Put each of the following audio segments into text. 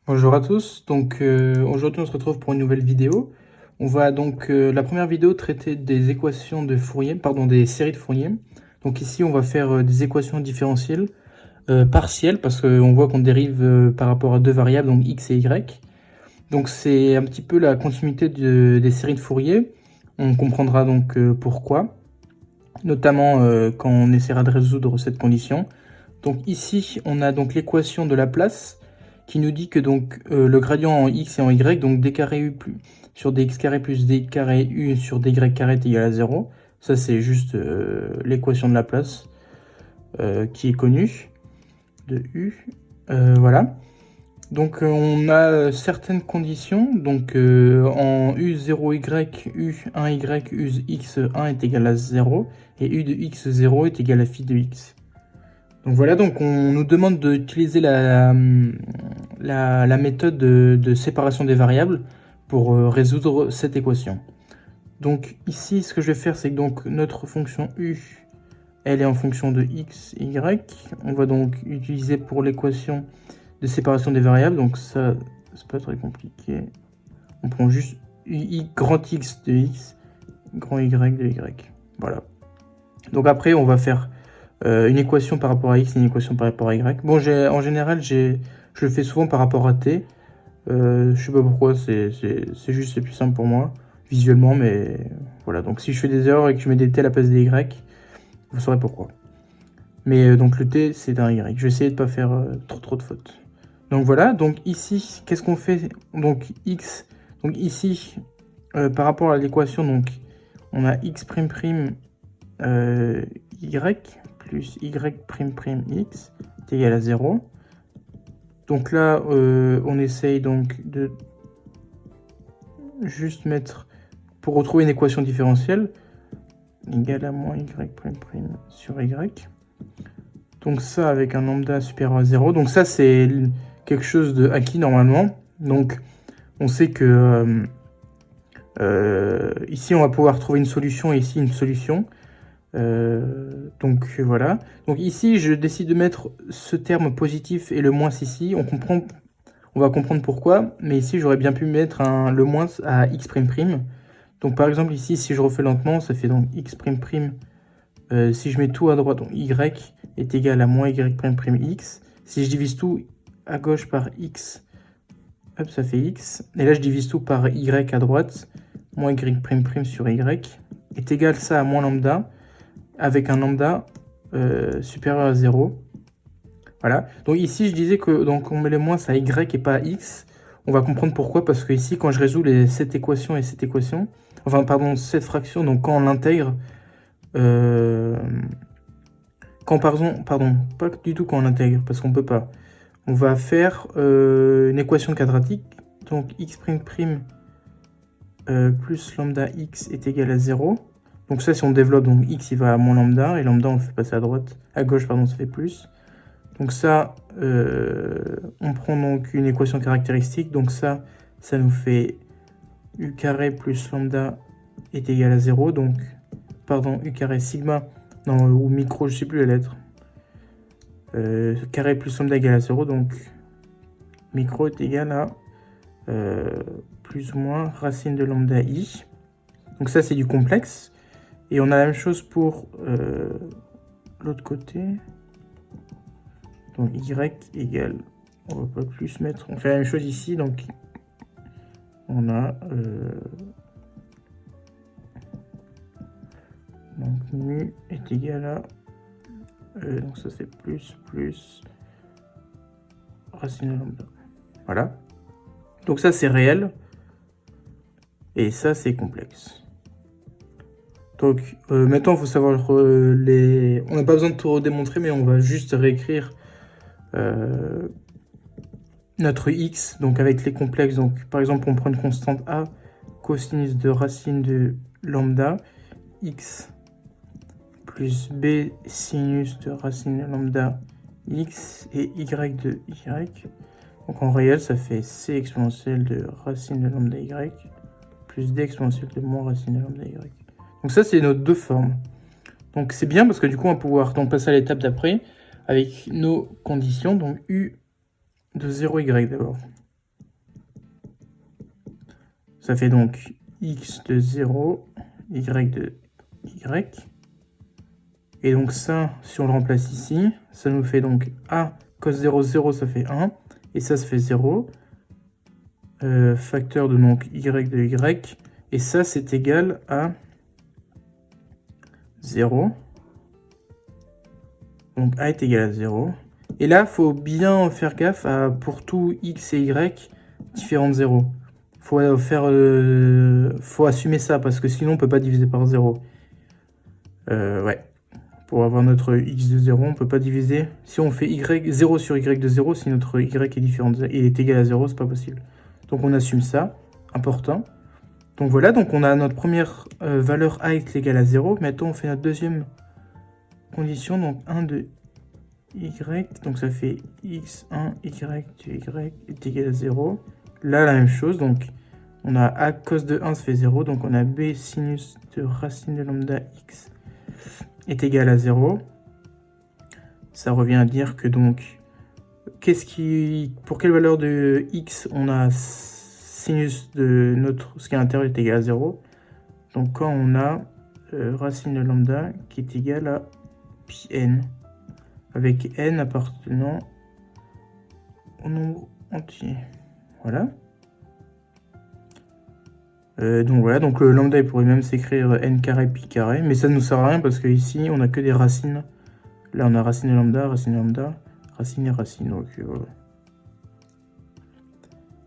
Bonjour à tous, donc aujourd'hui on se retrouve pour une nouvelle vidéo. On va donc, la première vidéo traiter des équations de Fourier, pardon, des séries de Fourier. Donc ici on va faire des équations différentielles partielles parce qu'on voit qu'on dérive par rapport à deux variables, donc x et y. Donc c'est un petit peu la continuité des séries de Fourier. On comprendra donc pourquoi, notamment quand on essaiera de résoudre cette condition. Donc ici on a donc l'équation de Laplace qui nous dit que donc le gradient en x et en y, donc d carré u plus, sur dx carré plus d carré u sur dy carré est égal à 0. Ça c'est juste l'équation de Laplace qui est connue de u. Voilà. Donc on a certaines conditions. Donc en u0y, u1y, ux1 est égal à 0 et u de x0 est égal à phi de x. Donc voilà, donc on nous demande d'utiliser la méthode de séparation des variables pour résoudre cette équation. Donc ici, ce que je vais faire, c'est que donc notre fonction u, elle est en fonction de x, y. On va donc utiliser pour l'équation de séparation des variables, donc ça, c'est pas très compliqué. On prend juste grand X de x, grand Y de y. Voilà. Donc après, on va faire une équation par rapport à x et une équation par rapport à y. Bon, en général, je le fais souvent par rapport à t. Je sais pas pourquoi, c'est juste, c'est plus simple pour moi, visuellement, mais voilà. Donc si je fais des erreurs et que je mets des t à la place des y, vous saurez pourquoi. Mais donc le t, c'est un y. Je vais essayer de pas faire trop de fautes. Donc voilà, donc ici, qu'est-ce qu'on fait? Donc x, donc ici, par rapport à l'équation, donc on a x', y plus y', x est égal à 0. Donc là, on essaye donc de juste mettre, pour retrouver une équation différentielle, égale à moins y', sur y. Donc ça avec un lambda supérieur à 0. Donc ça, c'est quelque chose de acquis normalement. Donc on sait que ici, on va pouvoir trouver une solution et ici une solution. Donc voilà. Donc ici, je décide de mettre ce terme positif et le moins ici. On va comprendre pourquoi. Mais ici, j'aurais bien pu mettre le moins à x''. Donc par exemple ici, si je refais lentement, ça fait donc x''. Si je mets tout à droite, donc y est égal à moins y', x. Si je divise tout à gauche par x, hop, ça fait x. Et là, je divise tout par y à droite, moins y', sur y, est égal ça à moins lambda, avec un lambda supérieur à 0. Voilà. Donc ici, je disais que donc on met le moins à y et pas à x. On va comprendre pourquoi, parce que ici, quand je résous cette équation et cette équation, enfin, pardon, cette fraction, donc quand on l'intègre, pardon, pas du tout quand on l'intègre, parce qu'on peut pas. On va faire une équation quadratique, donc x', plus lambda x est égal à 0. Donc ça, si on développe, donc x il va à moins lambda, et lambda on le fait passer à droite, à gauche, pardon, ça fait plus. Donc ça, on prend donc une équation caractéristique, donc ça nous fait u carré plus lambda est égal à 0, donc, pardon, u carré sigma, non, ou micro, je sais plus la lettre, carré plus lambda égale à 0, donc micro est égal à plus ou moins racine de lambda i. Donc ça, c'est du complexe. Et on a la même chose pour l'autre côté. Donc y égale, on va pas plus mettre, on fait la même chose ici, donc on a donc mu est égal à donc ça c'est plus racine de lambda. Voilà. Donc ça c'est réel et ça c'est complexe. Donc maintenant il faut savoir on n'a pas besoin de tout redémontrer, mais on va juste réécrire notre x, donc avec les complexes. Donc par exemple on prend une constante a, cosinus de racine de lambda, x plus b sinus de racine de lambda x et y de y. Donc en réel ça fait c exponentielle de racine de lambda y plus d exponentielle de moins racine de lambda y. Donc ça c'est nos deux formes. Donc c'est bien parce que du coup on va pouvoir donc passer à l'étape d'après avec nos conditions. Donc u de 0y d'abord. Ça fait donc x de 0, y de y. Et donc ça, si on le remplace ici, ça nous fait donc a cos 0, 0, ça fait 1. Et ça fait 0. Facteur de donc y de y. Et ça, c'est égal à 0. Donc a est égal à 0. Et là, il faut bien faire gaffe à, pour tout x et y, différent de 0. Faut assumer ça, parce que sinon, on ne peut pas diviser par 0. Ouais. Pour avoir notre x de 0, on ne peut pas diviser. Si on fait 0 sur y de 0, si notre y est différent et est égal à 0, c'est pas possible. Donc on assume ça, important. Donc voilà, donc on a notre première valeur a est égale à 0. Maintenant, on fait notre deuxième condition, donc 1 de y. Donc ça fait x1 y de y est égal à 0. Là, la même chose, donc on a a cos de 1, ça fait 0. Donc on a b sinus de racine de lambda x est égal à 0. Ça revient à dire que donc, pour quelle valeur de x on a sinus de ce qui est à l'intérieur est égal à 0. Donc quand on a racine de lambda qui est égal à pi n, avec n appartenant au nombre entier. Voilà. Donc voilà, donc le lambda il pourrait même s'écrire n carré pi carré, mais ça ne nous sert à rien parce que ici on a que des racines. Là on a racine de lambda, racine et racine. Donc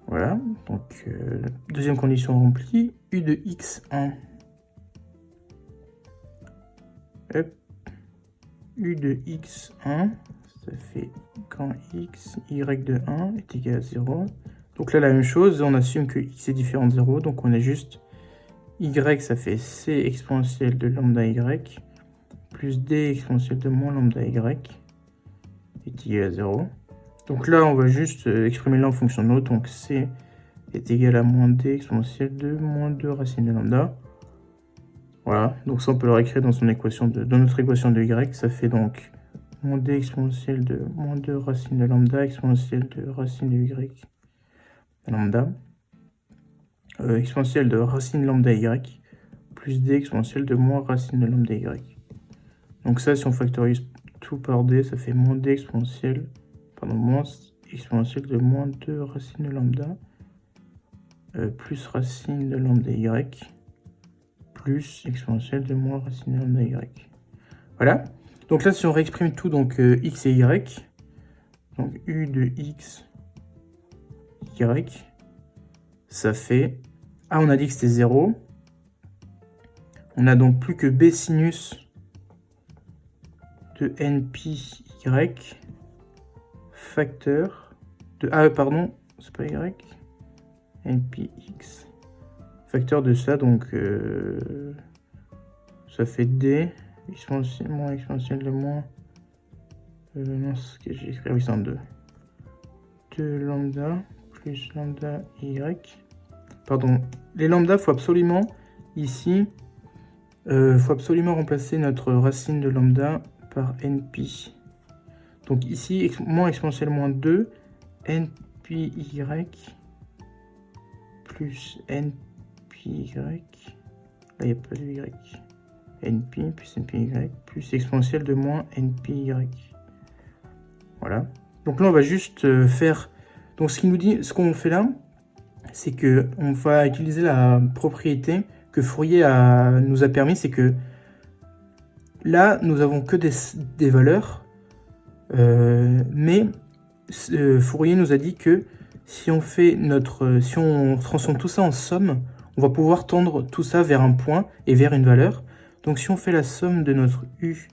voilà, donc deuxième condition remplie, u de x1. Hop. U de x1, ça fait quand x, y de 1 est égal à 0. Donc là, la même chose, on assume que x est différent de 0, donc on a juste y, ça fait c exponentielle de lambda y, plus d exponentielle de moins lambda y est égal à 0. Donc là, on va juste exprimer l'un en fonction de l'autre, donc c est égal à moins d exponentielle de moins 2 racine de lambda. Voilà, donc ça on peut le réécrire dans son équation dans notre équation de y, ça fait donc moins d exponentielle de moins 2 racine de lambda exponentielle de racine de y lambda exponentielle de racine lambda y plus d exponentielle de moins racine de lambda y. Donc ça, si on factorise tout par d, ça fait moins d exponentielle, moins exponentielle de moins 2 racine de lambda plus racine de lambda y plus exponentielle de moins racine de lambda y. Voilà. Donc là, si on réexprime tout, donc x et y, donc u de x, y, ça fait... Ah, on a dit que c'était 0. On a donc plus que b sinus de npi y facteur de... Ah, pardon, c'est pas y, npi x facteur de ça, donc ça fait d exponentielle de moins non, c'est ce que j'ai écrit, oui, c'est un 2 de lambda plus lambda y. Pardon, les lambda, faut absolument ici faut absolument remplacer notre racine de lambda par npi. Donc ici moins exponentielle moins 2 npi y plus npi y, là il n'y a pas de y, np plus npi y plus exponentielle de moins npi y. Voilà. Donc là on va juste faire, donc ce qu'on fait là, c'est que on va utiliser la propriété que Fourier nous a permis, c'est que là nous avons que des valeurs, mais Fourier nous a dit que si on transforme tout ça en somme, on va pouvoir tendre tout ça vers un point et vers une valeur. Donc si on fait la somme de notre u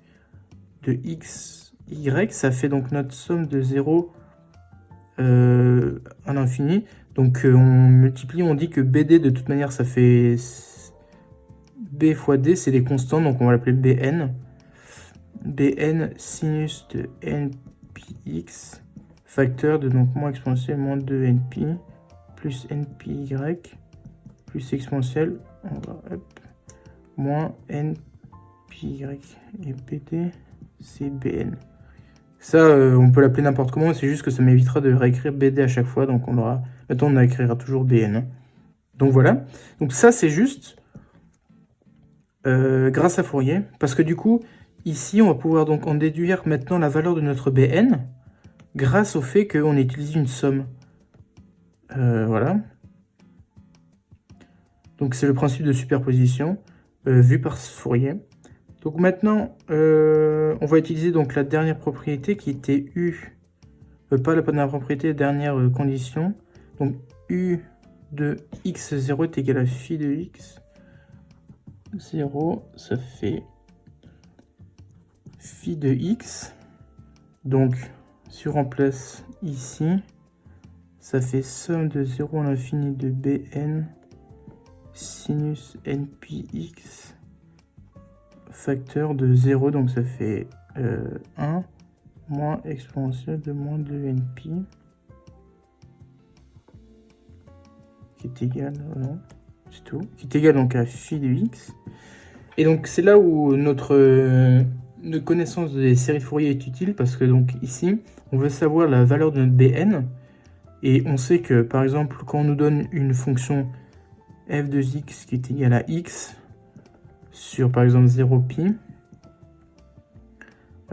de x, y, ça fait donc notre somme de 0 à l'infini. Donc on multiplie, on dit que BD de toute manière ça fait B fois D, c'est des constants, donc on va l'appeler Bn. Bn sinus de npx facteur de donc moins exponentielle moins 2 np plus npy plus exponentielle, on va hop, moins npy et bd c'est bn. Ça on peut l'appeler n'importe comment, c'est juste que ça m'évitera de réécrire bd à chaque fois, donc on aura, maintenant on écrira toujours bn. Donc voilà, donc ça c'est juste grâce à Fourier, parce que du coup, ici on va pouvoir donc en déduire maintenant la valeur de notre Bn, grâce au fait qu'on utilise une somme. Voilà. Donc c'est le principe de superposition vu par Fourier. Donc maintenant, on va utiliser donc la dernière propriété qui était U, pas la dernière propriété, la dernière condition. Donc U de x0 est égal à phi de x. 0, ça fait phi de x. Donc, si on remplace ici, ça fait somme de 0 à l'infini de Bn sinus npx facteur de 0, donc ça fait 1 moins exponentielle de moins 2np qui est égal, non, c'est tout, qui est égal donc à phi de x. Et donc c'est là où notre connaissance des séries de Fourier est utile, parce que donc ici, on veut savoir la valeur de notre Bn, et on sait que par exemple, quand on nous donne une fonction f de x qui est égale à x sur par exemple 0pi,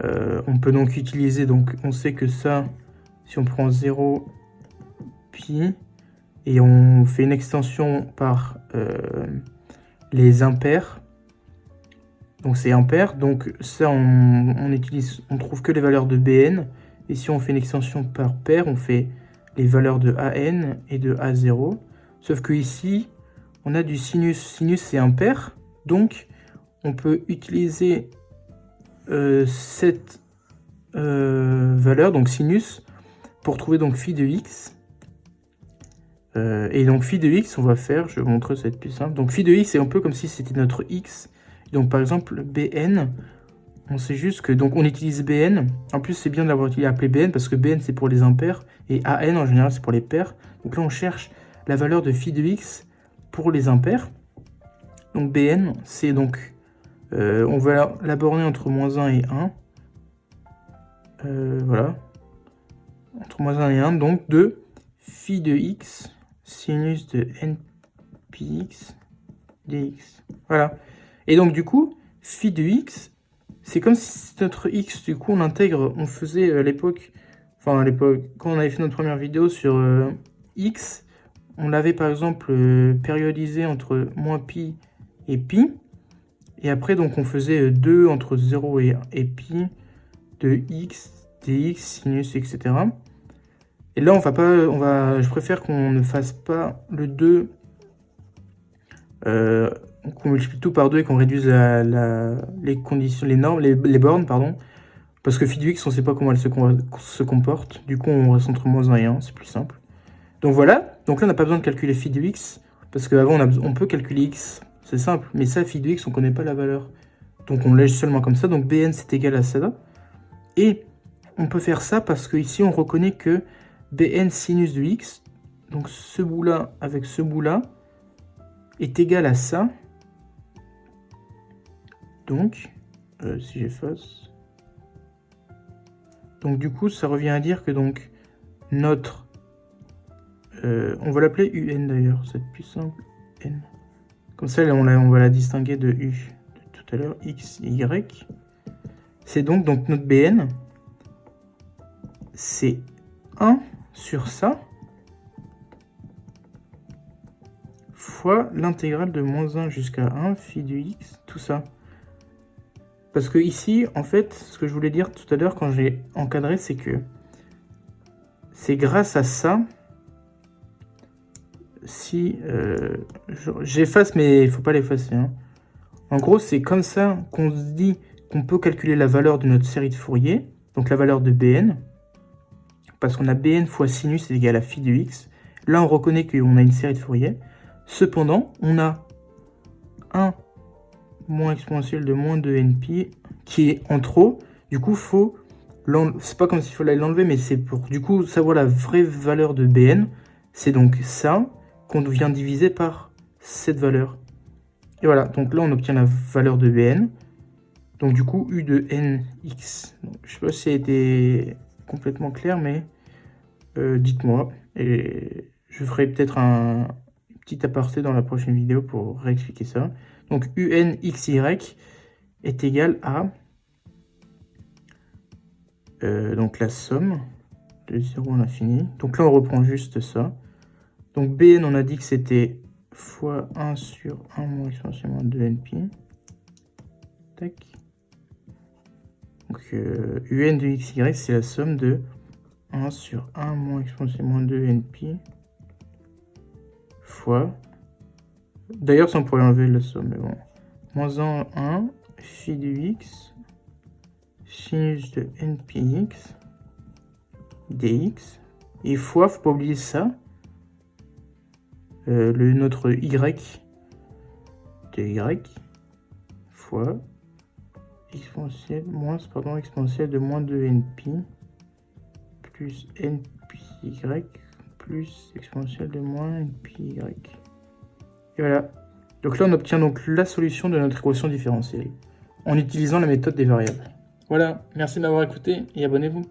on peut donc utiliser, donc on sait que ça, si on prend 0pi et on fait une extension par les impairs, donc c'est impair, donc ça on utilise, on trouve que les valeurs de Bn, et si on fait une extension par paire, on fait les valeurs de An et de A0, sauf que ici on a du sinus, sinus c'est impair, donc on peut utiliser cette valeur, donc sinus, pour trouver donc phi de x. Et donc phi de x, on va faire, je vais vous montrer, ça va être plus simple. Donc phi de x, c'est un peu comme si c'était notre x. Donc par exemple, Bn, on sait juste que, donc on utilise Bn. En plus, c'est bien de l'avoir appelé Bn, parce que Bn, c'est pour les impairs, et An, en général, c'est pour les pairs. Donc là, on cherche la valeur de phi de x pour les impairs. Donc Bn, c'est donc, on va la borner entre moins 1 et 1. Voilà. Entre moins 1 et 1, donc de phi de x sinus de npx dx. Voilà. Et donc du coup, phi de x, c'est comme si notre x, du coup, on intègre, on faisait à l'époque, enfin à l'époque, quand on avait fait notre première vidéo sur x, on l'avait par exemple périodisé entre moins pi et pi. Et après, donc on faisait 2 entre 0 et pi de x, dx, sinus, etc. Et là, je préfère qu'on ne fasse pas le 2, qu'on multiplie tout par 2 et qu'on réduise les conditions, les normes, les bornes, pardon. Parce que phi de x, on ne sait pas comment elle se comporte. Du coup, on reste entre moins 1 et 1, c'est plus simple. Donc voilà, donc là, on n'a pas besoin de calculer phi de x, parce qu'avant, on peut calculer x, c'est simple. Mais ça, phi de x, on ne connaît pas la valeur. Donc on lège seulement comme ça, donc Bn, c'est égal à ça. Et on peut faire ça parce qu'ici, on reconnaît que Bn sinus de x, donc ce bout-là avec ce bout-là, est égal à ça. Donc, si j'efface... Donc du coup, ça revient à dire que donc notre... on va l'appeler UN d'ailleurs, c'est plus simple, N. Comme ça, là, on va la distinguer de U de tout à l'heure, X, Y. C'est donc notre Bn, c'est 1 sur ça, fois l'intégrale de moins 1 jusqu'à 1, phi de x, tout ça. Parce que ici, en fait, ce que je voulais dire tout à l'heure quand j'ai encadré, c'est que c'est grâce à ça, si j'efface, mais il ne faut pas l'effacer. Hein. En gros, c'est comme ça qu'on se dit qu'on peut calculer la valeur de notre série de Fourier, donc la valeur de Bn, parce qu'on a Bn fois sinus est égal à phi de x. Là, on reconnaît qu'on a une série de Fourier. Cependant, on a 1 moins exponentielle de moins 2np qui est en trop. Du coup, c'est pas comme s'il fallait l'enlever, mais c'est pour du coup savoir la vraie valeur de Bn. C'est donc ça qu'on vient diviser par cette valeur. Et voilà, donc là on obtient la valeur de Bn. Donc du coup, U de nx. Donc, je sais pas si ça a été complètement clair, mais dites-moi. Et je ferai peut-être petit aparté dans la prochaine vidéo pour réexpliquer ça. Donc unxy est égal à donc la somme de 0 à l'infini. Donc là, on reprend juste ça. Donc Bn, on a dit que c'était fois 1 sur 1 moins exponentielle moins 2nπ. Tac. Donc un de xy, c'est la somme de 1 sur 1 moins exponentielle moins 2nπ fois... D'ailleurs, ça on pourrait enlever la somme, mais bon. Moins 1 phi de x, sinus de npx, dx. Et fois, faut pas oublier ça, notre y de y fois exponentielle de moins 2nπ plus npy plus exponentielle de moins npy. Et voilà. Donc là, on obtient donc la solution de notre équation différentielle en utilisant la méthode des variables. Voilà, merci de m'avoir écouté et abonnez-vous.